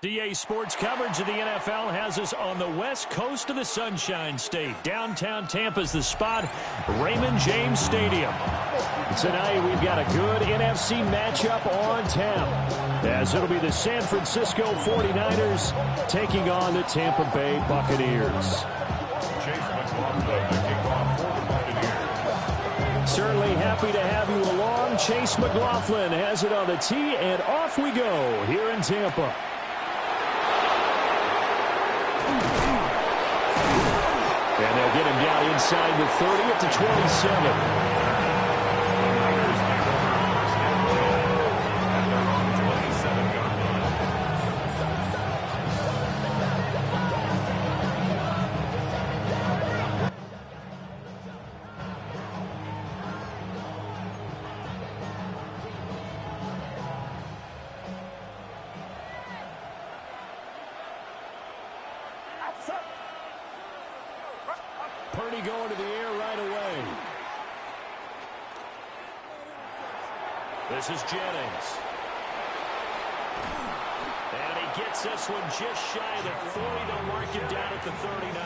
DA Sports coverage of the NFL has us on the west coast of the Sunshine State. Downtown Tampa's the spot, Raymond James Stadium. Tonight we've got a good NFC matchup on tap, as it'll be the San Francisco 49ers taking on the Tampa Bay Buccaneers. Certainly happy to have you along. Chase McLaughlin has it on the tee, and off we go here in Tampa. And they'll get him down inside the 30 at the 27. Purdy going to the air right away. This is Jennings. And he gets this one just shy of the 40. They'll mark him down at the 39.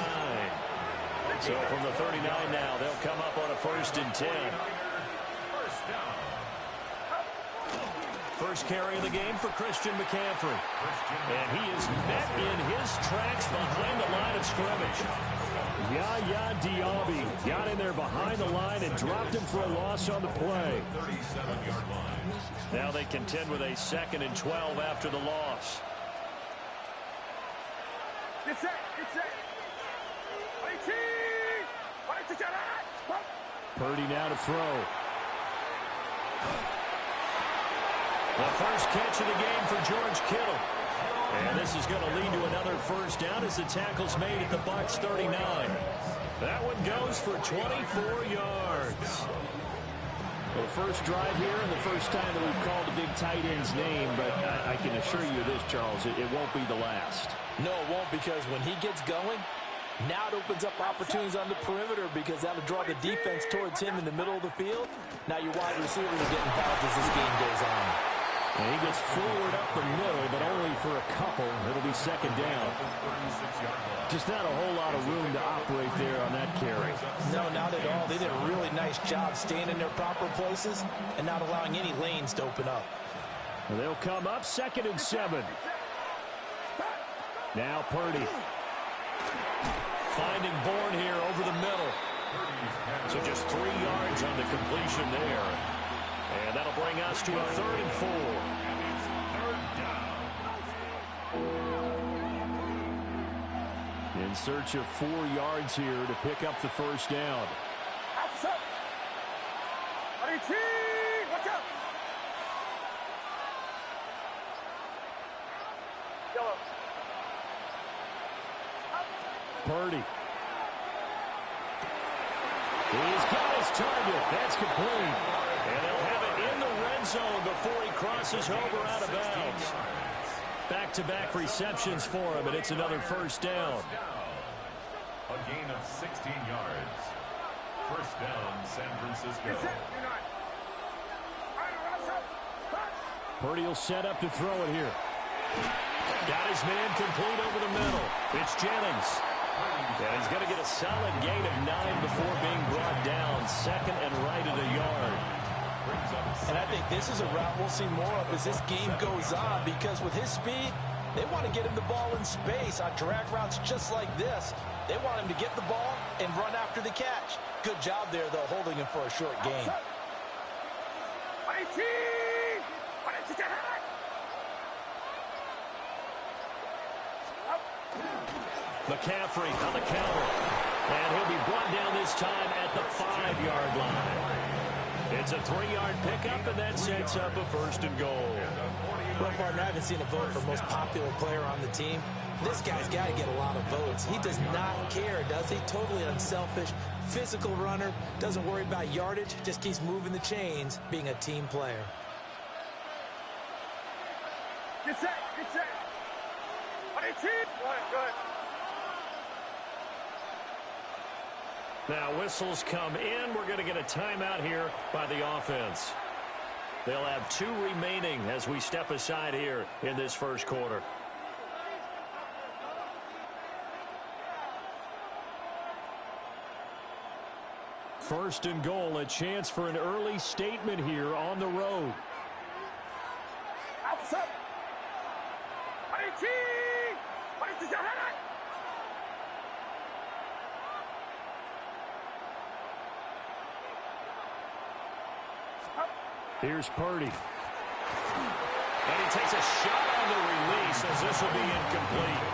So from the 39 now, they'll come up on a 1st and 10. First carry of the game for Christian McCaffrey. And he is met in his tracks behind the line of scrimmage. Yaya Diaby got in there behind the line and dropped him for a loss on the play. Now they contend with a 2nd and 12 after the loss. Purdy now to throw. The first catch of the game for George Kittle. And this is going to lead to another 1st down as the tackle's made at the Bucs 39. That one goes for 24 yards. Well, the first drive here and the first time that we've called the big tight end's name, but I can assure you this, Charles, it won't be the last. No, it won't, because when he gets going, now it opens up opportunities on the perimeter, because that'll draw the defense towards him in the middle of the field. Now your wide receivers are getting involved as this game goes on. And he gets forward up the middle, but only for a couple. It'll be 2nd down. Just not a whole lot of room to operate there on that carry. No, not at all. They did a really nice job staying in their proper places and not allowing any lanes to open up. Well, they'll come up 2nd and 7. Now Purdy. Finding Bourne here over the middle. So just 3 yards on the completion there. And that'll bring us to a 3rd and 4. In search of 4 yards here to pick up the 1st down. Purdy. He's got his target. That's complete. And they'll have it in the red zone before he crosses over out of bounds. Back-to-back receptions for him, and it's another 1st down. A gain of 16 yards. 1st down, San Francisco. Purdy will set up to throw it here. Got his man complete over the middle. It's Jennings. And he's going to get a solid gain of 9 before being brought down. 2nd and right at a yard. And I think this is a route we'll see more of as this game goes on, because with his speed, they want to get him the ball in space on drag routes just like this. They want him to get the ball and run after the catch. Good job there, though, holding him for a short gain. McCaffrey on the counter. And he'll be brought down this time at the 5-yard line. It's a 3-yard pickup, and that sets up a 1st and goal. Well, partner, I haven't seen a vote for most popular player on the team. This guy's got to get a lot of votes. He does not care, does he? Totally unselfish, physical runner, doesn't worry about yardage, just keeps moving the chains, being a team player. Good set, good set. Good. Now whistles come in. We're going to get a timeout here by the offense. They'll have 2 remaining as we step aside here in this 1st quarter. First and goal, a chance for an early statement here on the road. Here's Purdy. And he takes a shot on the release as this will be incomplete.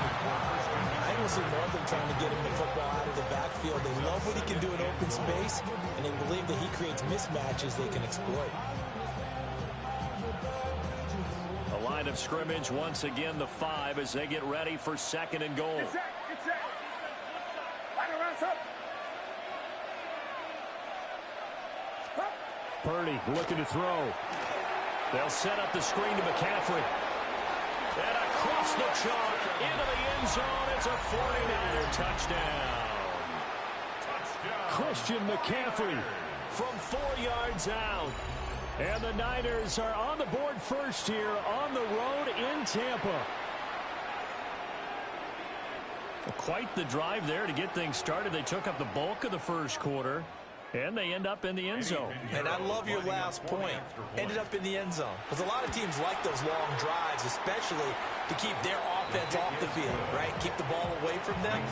I don't see more of them trying to get him the football out of the backfield. They love what he can do in open space, and they believe that he creates mismatches they can exploit. The line of scrimmage once again the 5 as they get ready for second and goal. Get set. Line around, up. Purdy looking to throw. They'll set up the screen to McCaffrey. And across the chalk into the end zone. It's a 49er touchdown. Christian McCaffrey from 4 yards out. And the Niners are on the board first here on the road in Tampa. Quite the drive there to get things started. They took up the bulk of the first quarter. And they end up in the end zone. And I love your last point. Ended up in the end zone. Because a lot of teams like those long drives, especially to keep their offense off the field, right? Keep the ball away from them.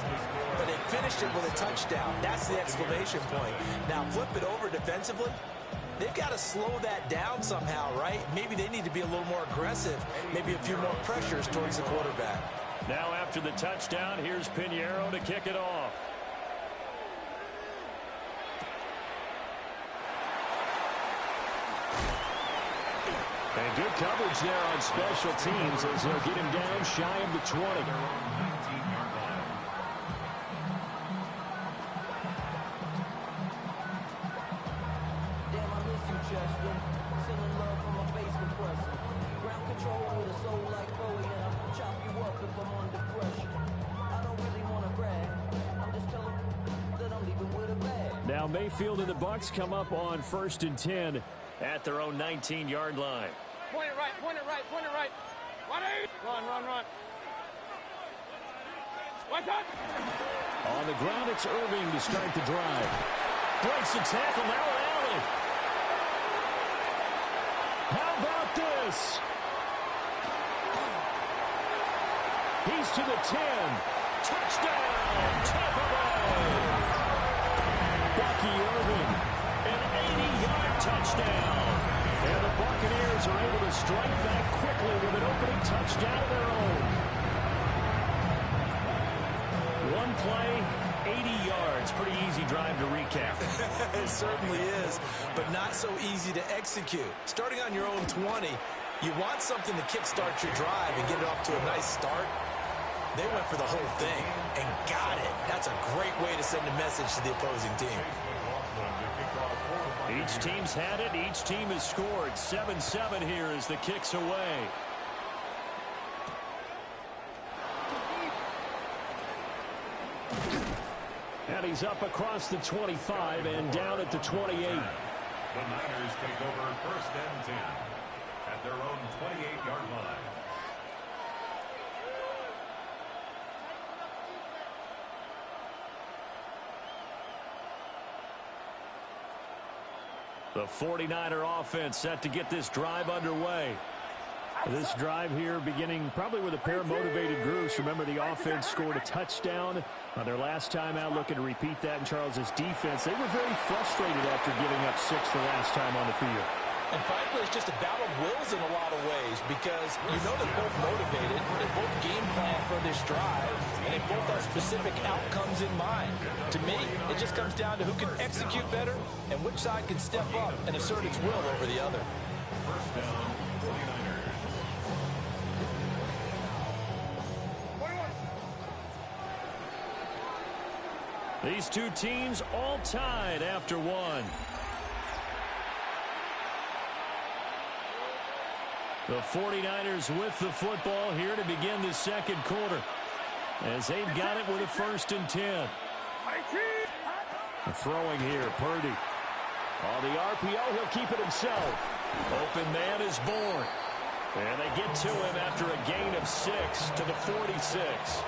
But they finished it with a touchdown. That's the exclamation point. Now flip it over defensively. They've got to slow that down somehow, right? Maybe they need to be a little more aggressive. Maybe a few more pressures towards the quarterback. Now after the touchdown, here's Pinheiro to kick it off. And good coverage there on special teams as they'll get him down shy of the 20. Now Mayfield and the Bucks come up on 1st and 10 at their own 19-yard line. Point it right. Run. What's up? On the ground, it's Irving to start the drive. Breaks the tackle, now Allen. How about this? He's to the 10. Touchdown, Tampa Bay. Bucky Irving, an 80-yard touchdown. And the Buccaneers are able to strike back quickly with an opening touchdown of their own. One play, 80 yards. Pretty easy drive to recap. It certainly is, but not so easy to execute. Starting on your own 20, you want something to kickstart your drive and get it off to a nice start. They went for the whole thing and got it. That's a great way to send a message to the opposing team. Each team's had it. Each team has scored. 7-7 here as the kick's away. And he's up across the 25 and down at the 28. The Niners take over 1st and 10 at their own 28-yard line. The 49er offense set to get this drive underway. This drive here beginning probably with a pair of motivated groups. Remember, the offense scored a touchdown on their last time out, looking to repeat that in Charles's defense. They were very frustrated after giving up 6 the last time on the field. And frankly, it's just a battle of wills in a lot of ways because you know they're both motivated, they both game plan for this drive, and they both have specific outcomes in mind. To me, it just comes down to who can execute better and which side can step up and assert its will over the other. First down, 49ers. These two teams all tied after one. The 49ers with the football here to begin the second quarter as they've got it with a 1st and 10. Throwing here, Purdy. On the RPO, he'll keep it himself. Open man is born. And they get to him after a gain of 6 to the 46.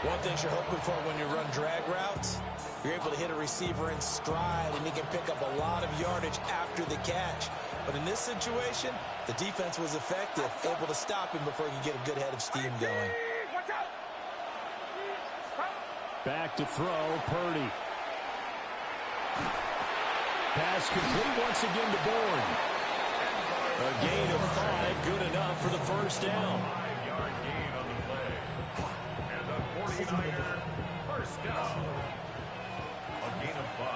One thing you're hoping for when you run drag routes, you're able to hit a receiver in stride, and he can pick up a lot of yardage after the catch. But in this situation, the defense was effective, able to stop him before he could get a good head of steam going. Back to throw, Purdy. Pass complete once again to Bourne. A gain of 5, good enough for the first down. 5-yard gain on the play. And the 49er first down. A gain of 5.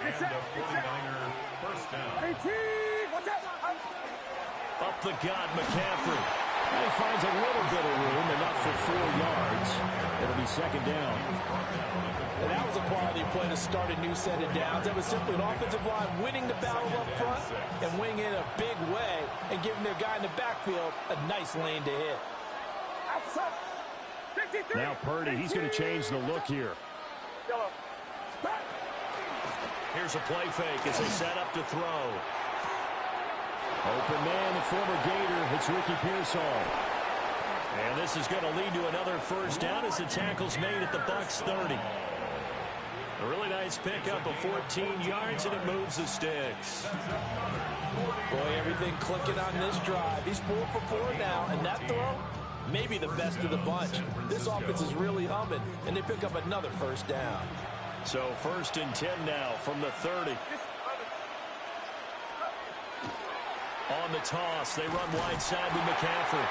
And the 49er first down. Up the gut, McCaffrey. He finds a little bit of room, enough for 4 yards. It'll be second down. And that was a quality play to start a new set of downs. That was simply an offensive line winning the battle up front and winning in a big way and giving their guy in the backfield a nice lane to hit. Now Purdy, he's going to change the look here. Here's a play fake as they set up to throw. Open man, the former Gator. It's Ricky Pearsall. And this is going to lead to another first down as the tackle's made at the Bucs 30. A really nice pickup of 14 yards, and it moves the sticks. Boy, everything clicking on this drive. He's 4 for 4 now, and that throw, maybe the best of the bunch. This offense is really humming, and they pick up another first down. So 1st and 10 now from the 30. On the toss, they run wide side with McCaffrey.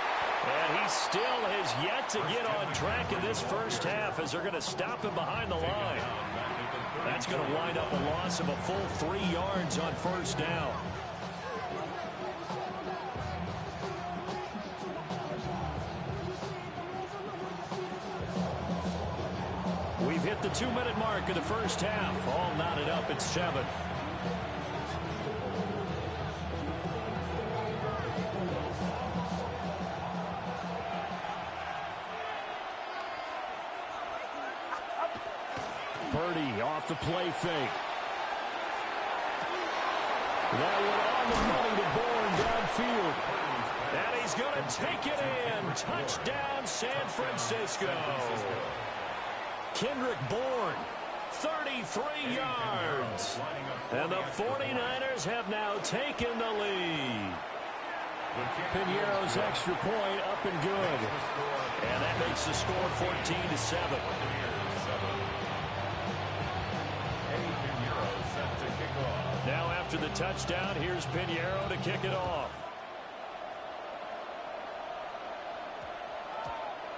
And he still has yet to get on track in this first half as they're going to stop him behind the line. That's going to wind up a loss of a full 3 yards on first down. We've hit the 2-minute mark of the first half. All knotted up at 7. Purdy off the play fake. That one on the money to Bourne downfield. And he's going to take it in. Touchdown, San Francisco. Kendrick Bourne, 33 yards. And the 49ers have now taken the lead. Piñeiro's extra point up and good. And that makes the score 14-7. Now after the touchdown, here's Piñeiro to kick it off.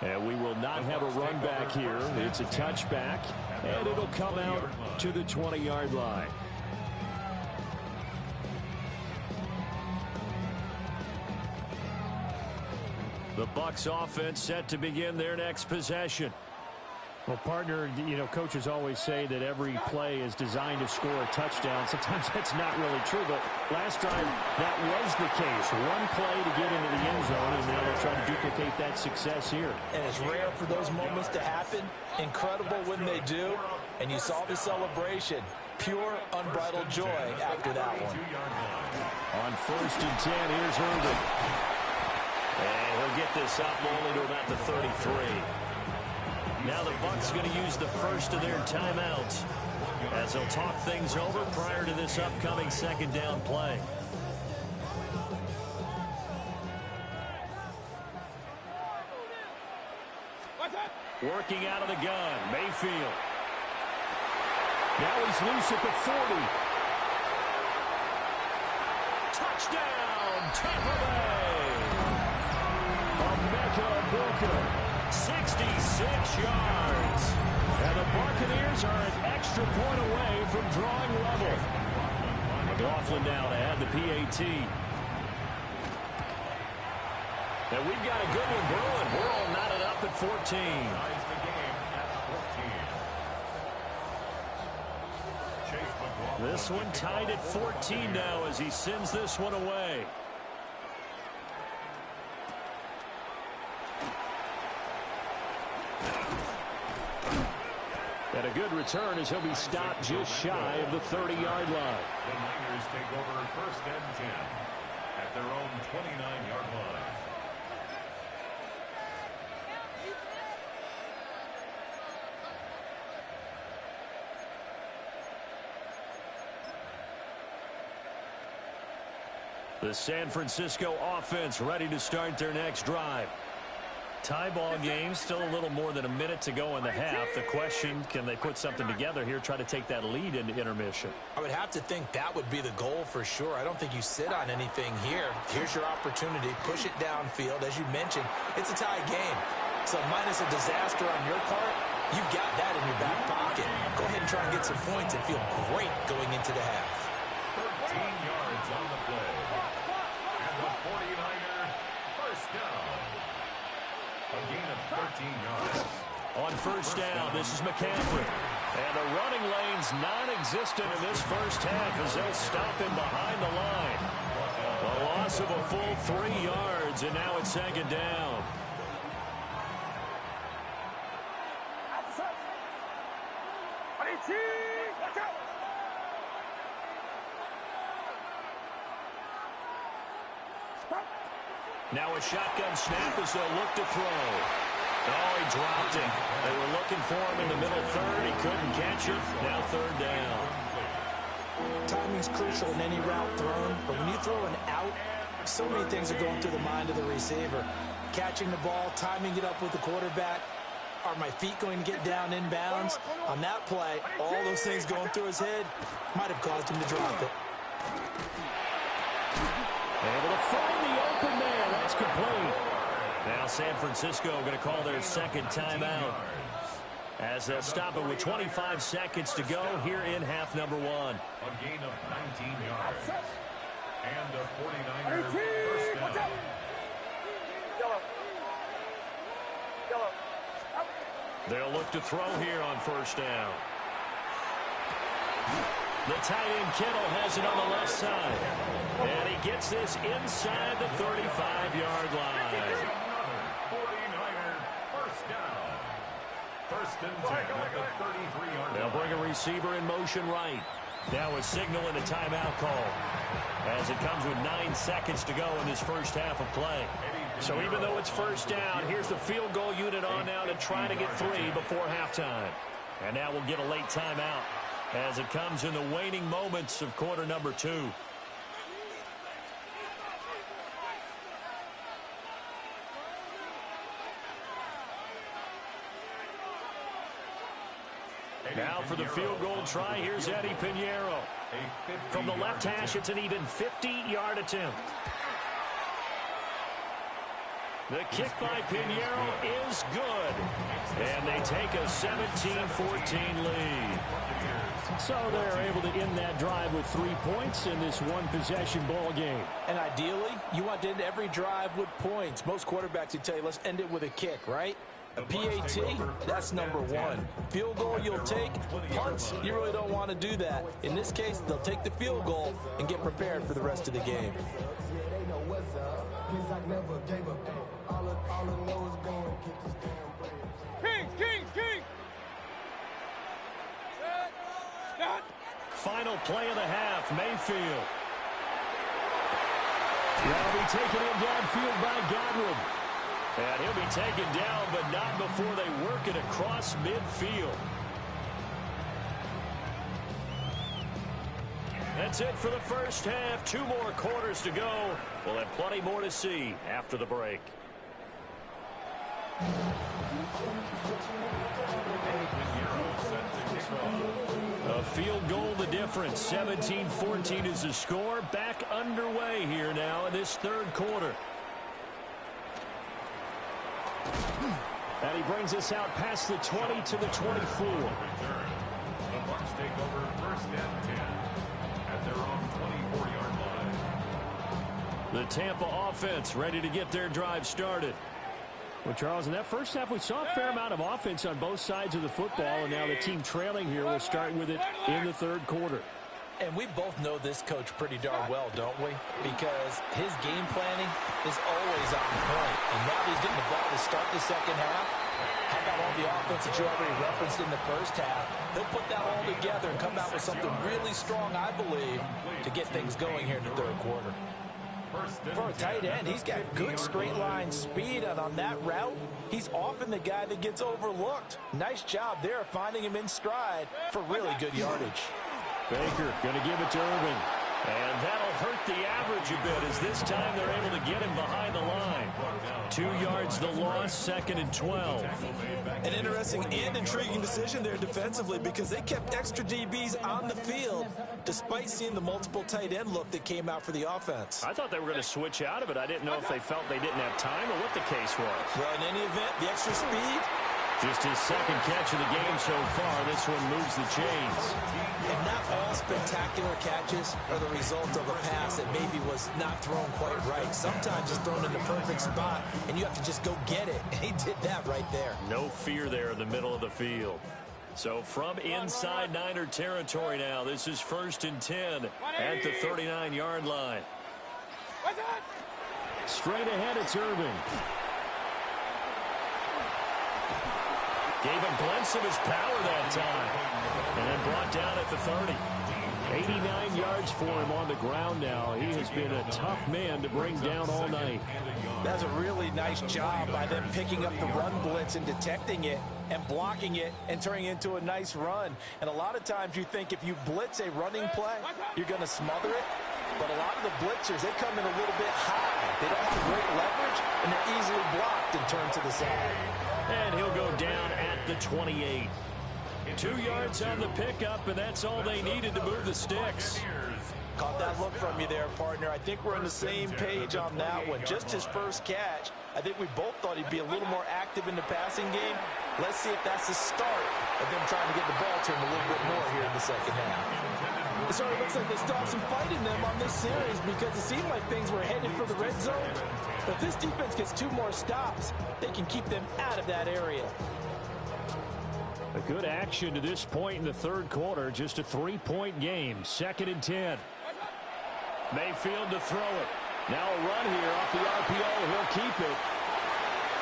And we will not have a run back here. It's a touchback, and it'll come out to the 20-yard line. The Bucs offense set to begin their next possession. Well, partner, you know, coaches always say that every play is designed to score a touchdown. Sometimes that's not really true, but last time that was the case. One play to get into the end zone, and now they're trying to duplicate that success here. And it's rare for those moments to happen. Incredible when they do. And you saw the celebration. Pure, unbridled joy after that one. On 1st and 10, here's Irvin. And he'll get this up only to about the 33. Now the Bucs going to use the first of their timeouts as they'll talk things over prior to this upcoming second down play. Working out of the gun, Mayfield. Now he's loose at the 40. Touchdown, Tampa Bay. Emeka Egbuka. 66 yards. And the Buccaneers are an extra point away from drawing level. McLaughlin now to add the PAT. And we've got a good one brewing. We're all knotted up at 14. This one tied at 14 now as he sends this one away. And a good return as he'll be stopped just shy of the 30-yard line. The Niners take over 1st and 10 at their own 29-yard line. The San Francisco offense ready to start their next drive. Tie ball game, still a little more than a minute to go in the half. The question, can they put something together here, try to take that lead into intermission? I would have to think that would be the goal for sure. I don't think you sit on anything here. Here's your opportunity. Push it downfield. As you mentioned, it's a tie game. So minus a disaster on your part, you've got that in your back pocket. Go ahead and try and get some points and feel great going into the half. 13 yards on the play. And the 49er first down. A gain of 13 yards. On first down, this is McCaffrey. And the running lane's non-existent in this first half as they'll stop him behind the line. A loss of a full 3 yards, and now it's second down. Now a shotgun snap as they'll look to throw. Oh, he dropped it. They were looking for him in the middle third. He couldn't catch it. Now third down. Timing's crucial in any route thrown, but when you throw an out, so many things are going through the mind of the receiver. Catching the ball, timing it up with the quarterback. Are my feet going to get down inbounds? On that play, all those things going through his head might have caused him to drop it. Able to find the open man. That's complete. Now San Francisco going to call their second timeout as they'll stop it with 25 seconds to go here in half number one. A gain of 19 yards. And a 49er first down. They'll look to throw here on first down. The tight end Kittle has it on the left side. And he gets this inside the 35-yard line. 49er first down. First and 10 at the 33-yard line. They'll bring a receiver in motion right. Now a signal and a timeout call as it comes with 9 seconds to go in this first half of play. So even though it's first down, here's the field goal unit on now to try to get 3 before halftime. And now we'll get a late timeout as it comes in the waning moments of quarter number 2. Now for the field goal try, here's Eddie Pinheiro. From the left hash, it's an even 50-yard attempt. The kick by Pinheiro is good. And they take a 17-14 lead. So they're able to end that drive with 3 points in this one-possession ball game. And ideally, you want to end every drive with points. Most quarterbacks would tell you, let's end it with a kick, right? A PAT, that's number 1. Field goal you'll take. Punts, you really don't want to do that. In this case, they'll take the field goal and get prepared for the rest of the game. Kings! Final play of the half, Mayfield. That'll be taken in downfield by Godwin. And he'll be taken down, but not before they work it across midfield. That's it for the first half. 2 more quarters to go. We'll have plenty more to see after the break. A field goal the difference. 17-14 is the score. Back underway here now in this third quarter. And he brings us out past the 20 to the 24. The Bucs take over first and 10 at their own 24-yard line. The Tampa offense ready to get their drive started. Well, Charles, in that first half, we saw a fair amount of offense on both sides of the football, and now the team trailing here will start with it in the third quarter. And we both know this coach pretty darn well, don't we? Because his game planning is always on point. And now he's getting the ball to start the second half. How about all the offense that you already referenced in the first half? He'll put that all together and come out with something really strong, I believe, to get things going here in the third quarter. For a tight end, he's got good straight line speed, and on that route, he's often the guy that gets overlooked. Nice job there finding him in stride for really good yardage. Baker going to give it to Irving. And that'll hurt the average a bit as this time they're able to get him behind the line. 2 yards the loss, 2nd and 12. An interesting and intriguing decision there defensively because they kept extra DBs on the field despite seeing the multiple tight end look that came out for the offense. I thought they were going to switch out of it. I didn't know if they felt they didn't have time or what the case was. Well, in any event, the extra speed. Just his 2nd catch of the game so far. This one moves the chains. And not all spectacular catches are the result of a pass that maybe was not thrown quite right. Sometimes it's thrown in the perfect spot, and you have to just go get it. And he did that right there. No fear there in the middle of the field. So from inside Niner territory now, this is 1st and 10 at the 39-yard line. Straight ahead, it's Irving. Gave a glimpse of his power that time. And then brought down at the 30. 89 yards for him on the ground now. He has been a tough man to bring down all night. That's a really nice job by them picking up the run blitz and detecting it and blocking it and turning it into a nice run. And a lot of times you think if you blitz a running play, you're going to smother it. But a lot of the blitzers, they come in a little bit high. They don't have great leverage, and they're easily blocked and turned to the side. And he'll go down at the 28. 2 yards on the pickup, and that's all they needed to move the sticks. Caught that look from you there, partner. I think we're on the same page on that one. Just his first catch. I think we both thought he'd be a little more active in the passing game. Let's see if that's the start of them trying to get the ball to him a little bit more here in the second half. It sort of looks like they still have some fight in them on this series because it seemed like things were headed for the red zone. But if this defense gets 2 more stops, they can keep them out of that area. A good action to this point in the third quarter. Just a 3-point game. 2nd and 10. Mayfield to throw it. Now a run here off the RPO. He'll keep it.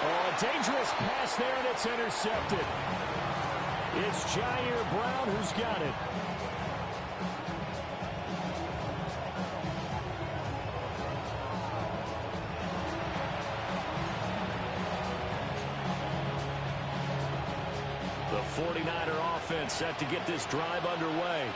Oh, a dangerous pass there, and it's intercepted. It's Jair Brown who's got it. The 49er offense set to get this drive underway.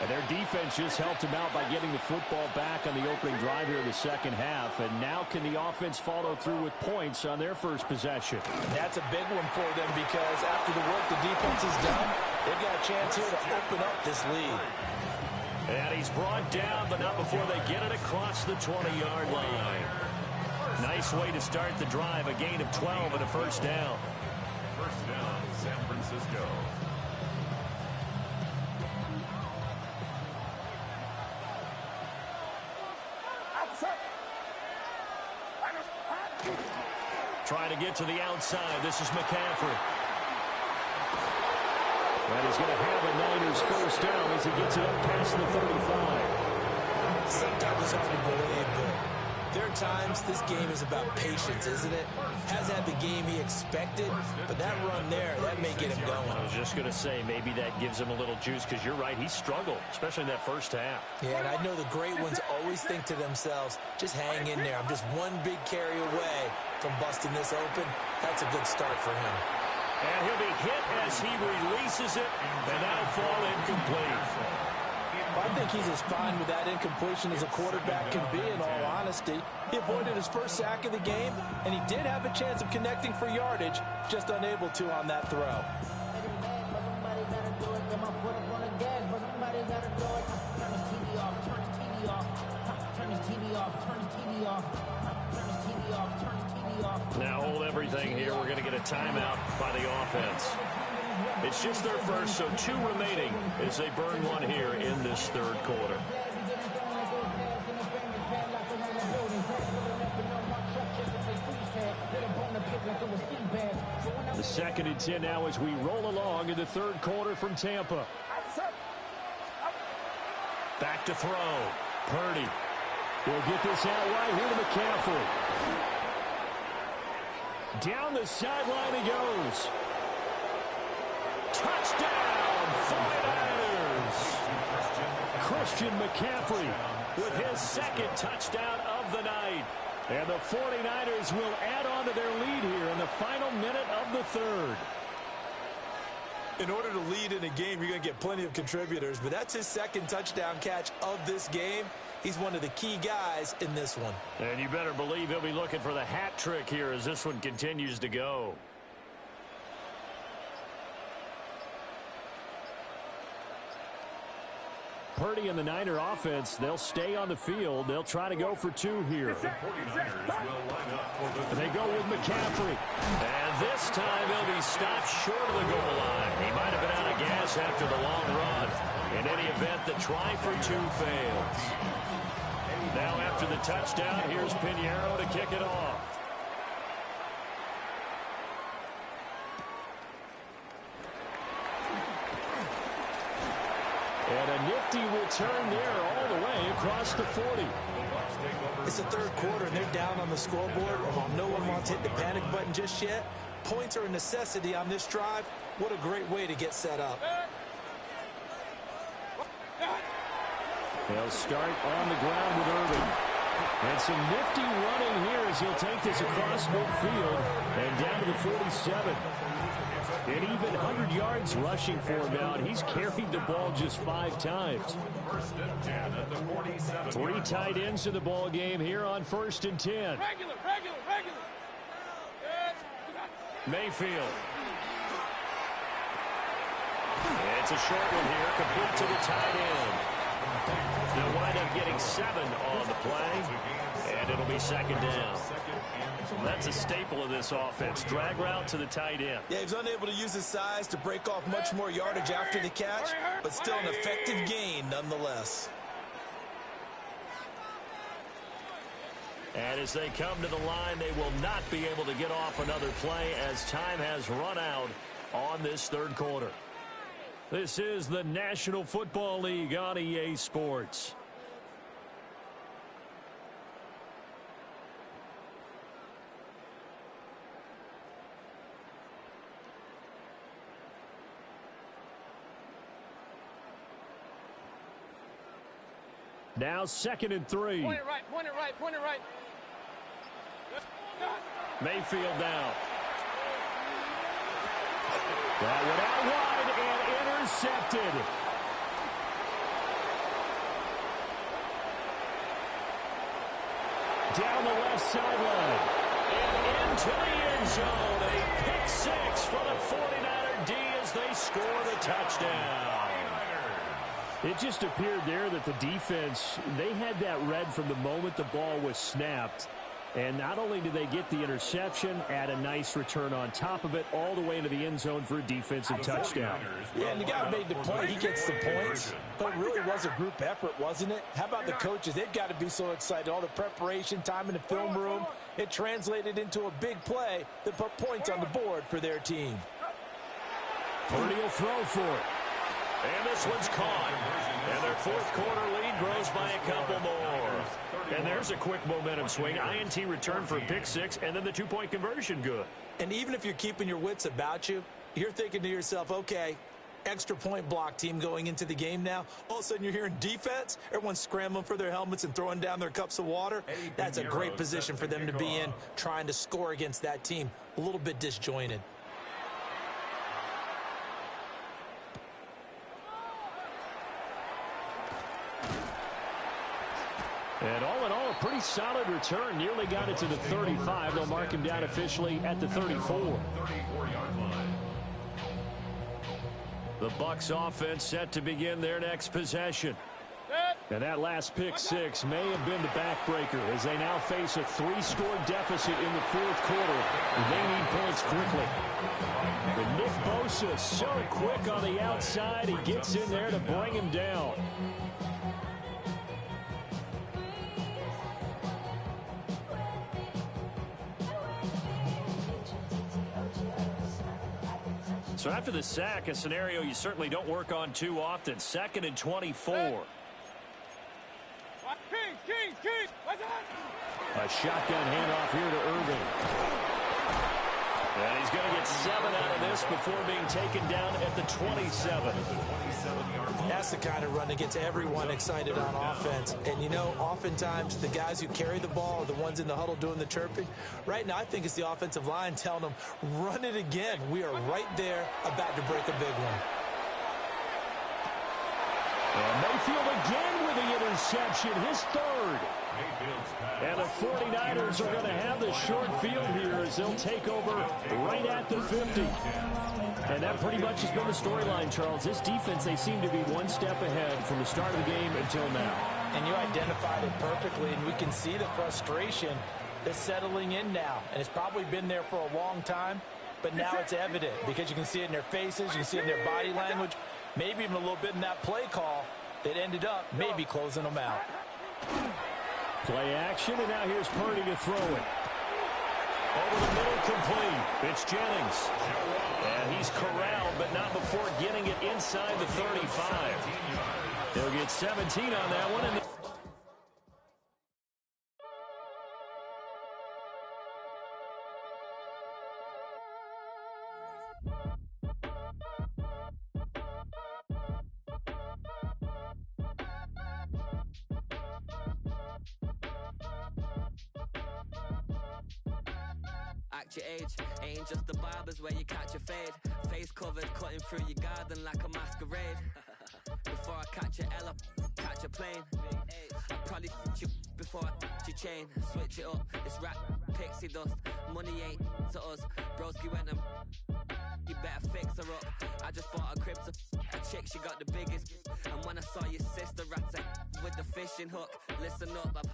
And their defense just helped them out by getting the football back on the opening drive here in the second half. And now can the offense follow through with points on their first possession? That's a big one for them because after the work the defense has done, they've got a chance here to open up this lead. And he's brought down, but not before they get it across the 20-yard line. Nice way to start the drive. A gain of 12 and a first down. First down, San Francisco. Trying to get to the outside. This is McCaffrey. And he's going to have a Niners first down as he gets it up past the 35. Sometimes it's hard to believe, but there are times this game is about patience, isn't it? Hasn't had the game he expected, but that run there, that may get him going. I was just going to say, maybe that gives him a little juice because you're right, he struggled, especially in that first half. Yeah, and I know the great ones always think to themselves, just hang in there. I'm just one big carry away from busting this open. That's a good start for him. And he'll be hit as he releases it, and that'll fall incomplete. I think he's as fine with that incompletion as a quarterback can be, in all honesty. He avoided his first sack of the game, and he did have a chance of connecting for yardage, just unable to on that throw. Now hold everything here. We're going to get a timeout by the offense. It's just their first, so 2 remaining as they burn one here in this third quarter. The 2nd and 10 now as we roll along in the third quarter from Tampa. Back to throw. Purdy. He'll get this out right here to McCaffrey. Down the sideline he goes. Touchdown, 49ers! Christian McCaffrey With his 2nd touchdown of the night. And the 49ers will add on to their lead here in the final minute of the third. In order to lead in a game, you're going to get plenty of contributors, but that's his second touchdown catch of this game. He's one of the key guys in this one. And you better believe he'll be looking for the hat trick here as this one continues to go. Purdy and the Niner offense, they'll stay on the field. They'll try to go for two here. They go with McCaffrey. And this time he'll be stopped short of the goal line. He might have been out of gas after the long run. In any event, the try for two fails. Now after the touchdown, here's Pinheiro to kick it off. And a nifty return there all the way across the 40. It's the third quarter, and they're down on the scoreboard. And while no one wants to hit the panic button just yet, points are a necessity on this drive. What a great way to get set up. They'll start on the ground with Irving. And some nifty running here as he'll take this across midfield and down to the 47. An even 100 yards rushing for him now, and he's carried the ball just 5 times. 3 tight ends in the ball game here on 1st and 10. Regular. Mayfield. It's a short one here, complete to the tight end. They'll wind up getting 7 on the play, and it'll be second down. That's a staple of this offense. Drag route to the tight end. Yeah, he's unable to use his size to break off much more yardage after the catch, but still an effective gain nonetheless. And as they come to the line, they will not be able to get off another play as time has run out on this third quarter. This is the National Football League on EA Sports. Now 2nd and 3. Point it right. Mayfield down. That went out wide and intercepted. Down the left sideline. And into the end zone. A pick 6 for the 49er D as they score the touchdown. It just appeared there that the defense, they had that read from the moment the ball was snapped. And not only did they get the interception, add a nice return on top of it, all the way into the end zone for a defensive touchdown. Yeah, and the guy made the play. He gets the points. But it really was a group effort, wasn't it? How about the coaches? They've got to be so excited. All the preparation, time in the film room, it translated into a big play that put points on the board for their team. Purdy will throw for it. And this one's caught. And their fourth quarter lead grows by a couple more. And there's a quick momentum swing. INT return for a pick 6, and then the 2-point conversion good. And even if you're keeping your wits about you, you're thinking to yourself, okay, extra point block team going into the game now. All of a sudden you're hearing defense. Everyone's scrambling for their helmets and throwing down their cups of water. That's a great position for them to be in, trying to score against that team. A little bit disjointed. And all in all, a pretty solid return. Nearly got it to the 35. They'll mark him down officially at the 34. The Bucs offense set to begin their next possession. And that last pick 6 may have been the backbreaker as they now face a 3-score deficit in the fourth quarter. They need points quickly. But Nick Bosa so quick on the outside. He gets in there to bring him down. So after the sack, a scenario you certainly don't work on too often. 2nd and 24. Kings. A shotgun handoff here to Irving. And he's going to get 7 out of this before being taken down at the 27. That's the kind of run that gets everyone excited on offense. And, you know, oftentimes the guys who carry the ball are the ones in the huddle doing the chirping. Right now, I think it's the offensive line telling them, run it again. We are right there about to break a big one. And Mayfield again with the interception, his third. And the 49ers are going to have the short field here as they'll take over right at the 50. And that pretty much has been the storyline, Charles. This defense, they seem to be one step ahead from the start of the game until now. And you identified it perfectly, and we can see the frustration that's settling in now. And it's probably been there for a long time, but now it's evident because you can see it in their faces, you can see it in their body language, maybe even a little bit in that play call that ended up maybe closing them out. Play action, and now here's Purdy to throw it. Over the middle, complete. It's Jennings. And he's corralled, but not before getting it inside the 35. He'll get 17 on that one. And Act your age, ain't just the barbers where you catch a fade. Face covered, cutting through your garden like a masquerade. Before I catch a L up, catch a plane. I probably you before I your chain. Switch it up, it's rap, pixie dust. Money ain't to us. Broski went and you better fix her up. I just bought a crib to a chick, she got the biggest. And when I saw your sister rat with the fishing hook, listen up, I've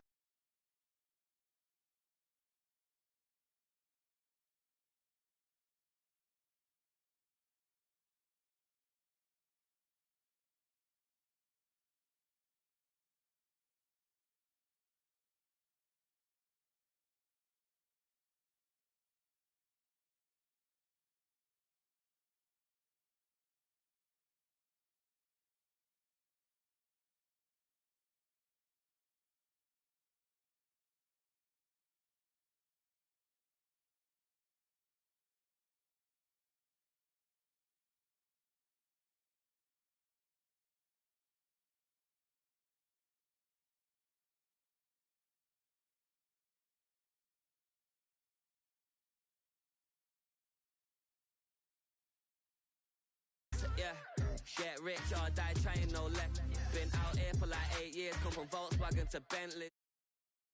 yeah, get rich or die trying, no left. Been out here for like 8 years, come from Volkswagen to Bentley.